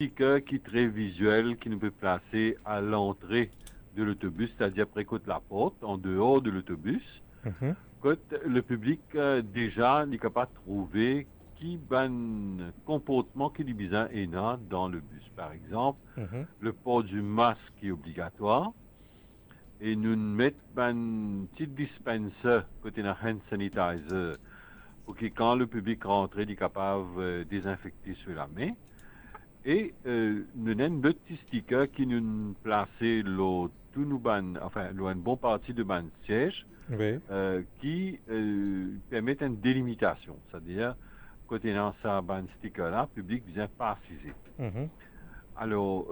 sticker qui est très visuel, qui nous peut placer à l'entrée de l'autobus, c'est-à-dire près de la porte, en dehors de l'autobus. Mhm, Quand le public déjà n'est capable de trouver qui ban comportement qui est bizarre et non dans le bus. Par exemple, mhm, le port du masque est obligatoire et nous mettons un petit dispenser côté un hand sanitizer pour que quand le public rentre, il est capable de désinfecter sur la main. Et nous avons deux petits stickers qui nous placent tout nous ban, enfin, une bonne partie de ban siège oui. qui permettent une délimitation. C'est-à-dire, côté dans ça, ban sticker-là, le public vient pas assiser. Mhm, Alors,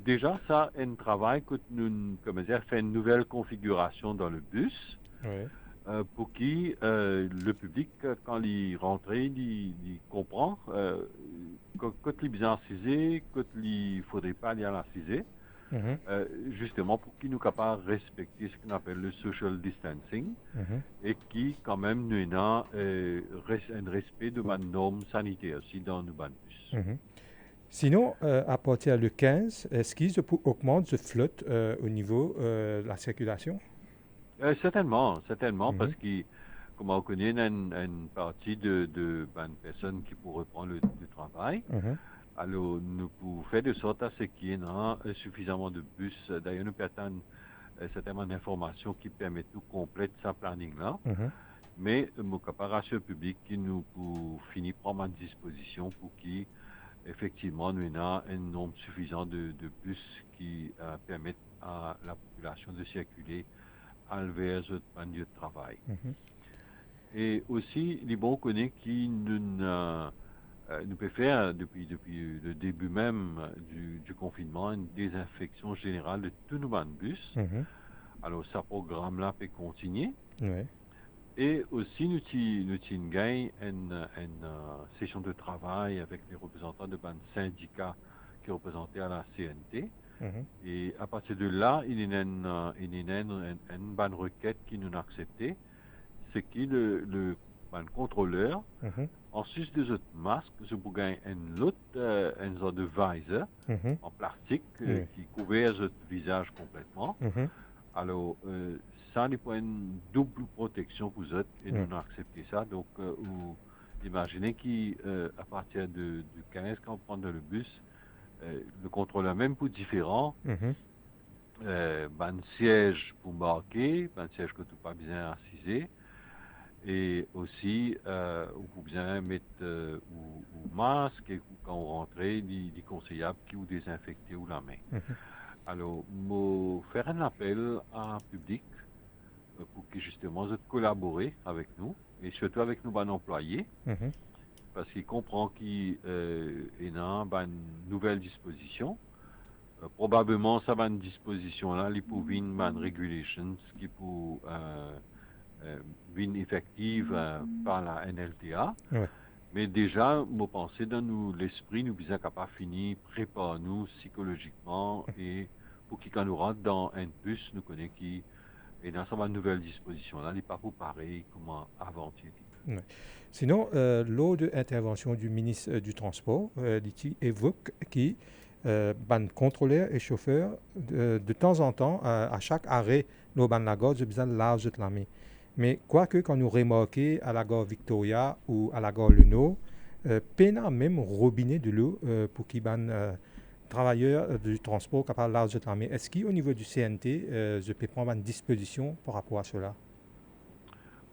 déjà, ça, un travail que nous, comment dire, fait une nouvelle configuration dans le bus oui. pour qui le public, quand il rentre, il comprend quand il est bien assisé, quand il ne faudrait pas aller à l'assiser, Mhm, justement pour qu'il nous capable de respecter ce qu'on appelle le social distancing mhm, et qui, quand même, nous a un respect de ma norme sanitaire aussi dans nos bus. mhm. Sinon, à partir du 15, est-ce qu'ils augmentent de flotte au niveau de la circulation? Certainement, certainement, parce Mhm, que, comme on connaît, il y a une partie de personnes qui pourraient prendre le travail. mhm, Alors, nous pouvons faire de sorte à ce qu'il y ait suffisamment de bus. D'ailleurs, nous perdons certainement d'informations qui permettent de compléter ce planning-là. mhm, Mais mon caparation public qui nous pour finir prendre à disposition pour qu'effectivement nous ayons un nombre suffisant de bus qui permettent à la population de circuler vers un lieu de travail. mhm. Et aussi, les bons connaît qui nous peut faire depuis le début même du confinement une désinfection générale de tous nos bus. Mhm. Alors, ce programme-là peut continuer. Ouais. Et aussi, nous avons une session de travail avec les représentants de ban syndicats qui représentaient à la CNT. Mhm. Et à partir de là, il y a une bonne requête qui nous a acceptée. C'est qui le ban contrôleur, Mhm. en sus de ce masque, je vous gagne une sorte de visor Mhm. en plastique Oui. qui couvert votre visage complètement. Mhm. Alors, ça, il faut une double protection pour vous et nous Ouais. avons accepté ça. Donc, vous imaginez qu'à partir du 15, quand on prend le bus, le contrôleur même pour différent, Mhm. ben, siège pour embarquer, ben, siège que tu pas bien assisé, et aussi, vous pouvez bien mettre ou masque, et quand on rentre, il est conseillable qui vous désinfecter ou la main. Mhm. Alors, moi, faire un appel à un public pour que justement je collaborer avec nous et surtout avec nos bons employés Mhm. parce qu'ils comprennent qu'il y a une nouvelle disposition. Probablement, ça va une disposition là, les pour une regulations qui pour une effective par la NLTA. Ouais. Mais déjà, moi penser dans nous l'esprit, nous sommes capables de finir, préparer nous psychologiquement et pour qu'il quand nous rentre dans un bus, nous connaissons qui et dans cette nouvelle disposition là, il n'est pas pour pareil comme avant-hier. Ouais. Sinon, lors de l'intervention du ministre du Transport, il évoque qui, ban contrôleur et chauffeur, de temps en temps, à chaque arrêt, nous ban la gare, j'ai besoin de large de la main. Mais quoique, quand nous remarquons à la gare Victoria ou à la gare Leno, peine à même robinet de l'eau pour qui ban travailleurs du transport capable large de la main. Est-ce qu'au niveau du CNT, je peux prendre une disposition par rapport à cela?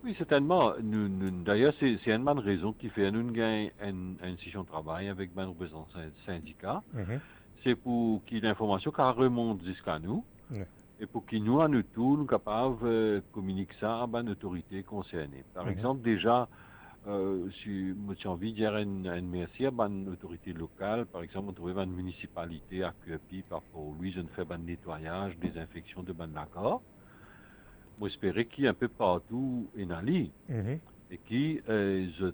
Oui, certainement. D'ailleurs, c'est une bonne raison qui fait nous gagner une session de travail avec un représentant syndicat. Mhm. C'est pour qu'il l'information remonte jusqu'à nous Ouais. et pour qu'il nous, à nous tous, nous capables de communiquer ça à l'autorité concernée. Par Mhm. exemple, déjà, si j'ai envie de dire une merci à une autorité locale, par exemple, on trouve une municipalité à Cuepi, par pour lui, je ne fais pas de nettoyage, désinfection de ban d'accord. Moi, j'espérais qu'il y ait un peu partout en Ali Mhm. et qui je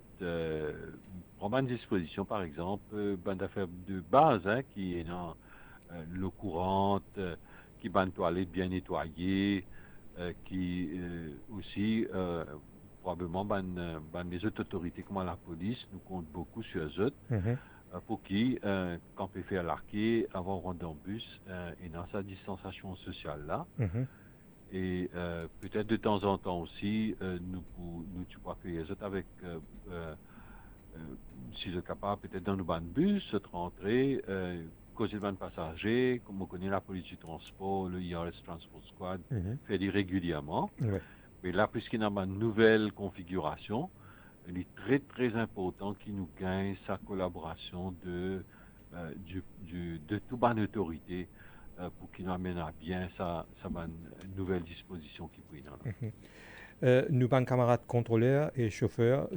prend une disposition, par exemple, bande d'affaires de base, hein, qui est dans l'eau courante, qui ban toilette bien nettoyée, qui aussi probablement ban les autres autorités comme la police, nous compte beaucoup sur eux autres, Mhm. pour qui, quand on fait l'arqué, avant de rentrer dans le bus, et dans sa distanciation sociale là. Mhm. Et peut-être de temps en temps aussi, nous tu vois que les autres avec, si je suis capable, peut-être dans le ban de bus, se rentrer, causer le ban de passagers, comme on connaît la police du transport, le IRS Transport Squad, Mhm. fait dit régulièrement. Ouais. Mais là, puisqu'il y a une nouvelle configuration, il est très très important qu'il nous gagne sa collaboration de toute bonne autorité pour qu'il nous amène à bien sa bonne nouvelle disposition qui prit dans là. Mhm. Nous, ban camarades contrôleurs et chauffeurs,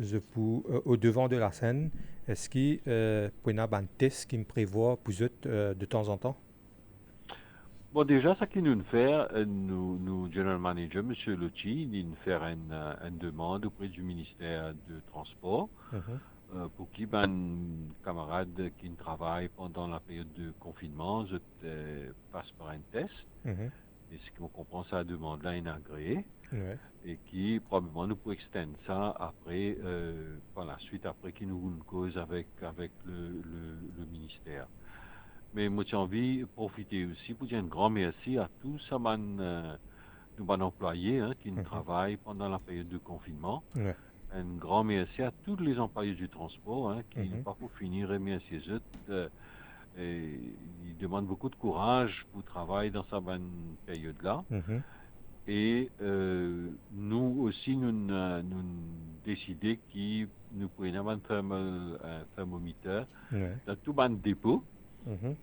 au devant de la scène, est-ce qu'il y a un test qui me prévoit pour eux de temps en temps? Bon, déjà, ça qui nous fait, nous, General Manager, M. Lucci, il nous fait une demande auprès du ministère de Transport Mhm. pour qu'il ben camarades qui travaillent pendant la période de confinement je passe par un test. Mhm. Et ce qu'on comprend, ça demande là est agréé Ouais. et qui probablement nous peut extendre ça après, par la suite, après qu'il nous une cause avec le ministère. Mais moi, j'ai envie de profiter aussi pour dire un grand merci à tous nos employés qui Mhm. travaillent pendant la période de confinement. Ouais. Un grand merci à tous les employés du transport qui n'ont Mhm. pas pour finir remercier eux. Et ils demandent beaucoup de courage pour travailler dans cette bonne période-là. Mhm. Et nous aussi, nous décidé que nous prenions un thermomètre Ouais. dans tout le dépôt Mhm.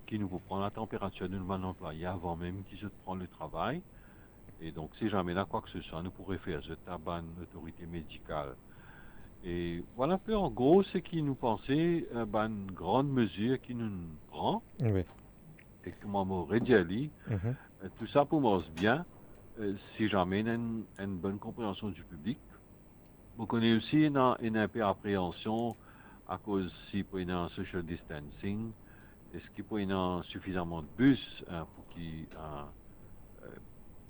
qui nous prend la température de nos employés avant même qu'ils se prennent le travail. Et donc, si jamais là quoi que ce soit, nous pourrions faire ça à une autorité médicale. Et voilà un peu en gros ce qui nous pensait une grande mesure qui nous prend. Ouais. Et comment m'aurait dit Ali, Mhm. tout ça pour moi bien, si jamais il y a une bonne compréhension du public. Vous connaissez aussi une peu appréhension à cause si pour un social distancing. Est-ce qu'il peut y avoir suffisamment de bus pour qu'il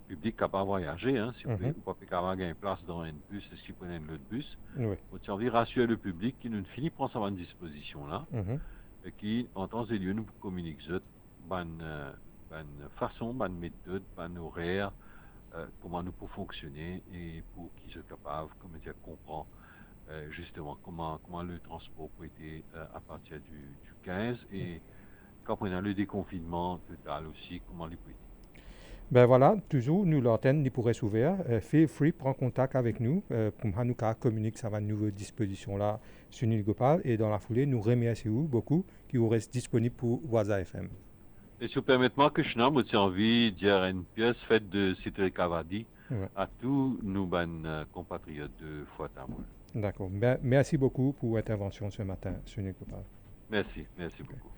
public capable de voyager, si vous Mhm. ne pouvez pas avoir une place dans un bus, est-ce qu'il peut y avoir un autre bus? Ouais. Vous avez rassurer le public qui ne finit pas sa disposition là, Mhm. et qui, en temps et lieu, nous communique une façon, une méthode, un horaire, comment nous pouvons fonctionner et pour qu'ils soient capables, comment dire, comprendre justement comment le transport peut être à partir du 15 et quand on a le déconfinement total aussi, comment il peut être. Ben voilà, toujours, nous, l'antenne, pourrait s'ouvrir. Feel free, prends contact avec nous pour nous communiquer ça va une nouvelle disposition là sur Nil Gopal. Et dans la foulée, nous remercions beaucoup qui vous reste disponible pour Waza FM. Et si vous permettez-moi que je n'ai envie de dire une pièce faite de Citré Cavadi Ouais. à tous nos compatriotes de Fouatamouel. D'accord. Ben, merci beaucoup pour l'intervention ce matin sur Nil Gopal. Merci beaucoup.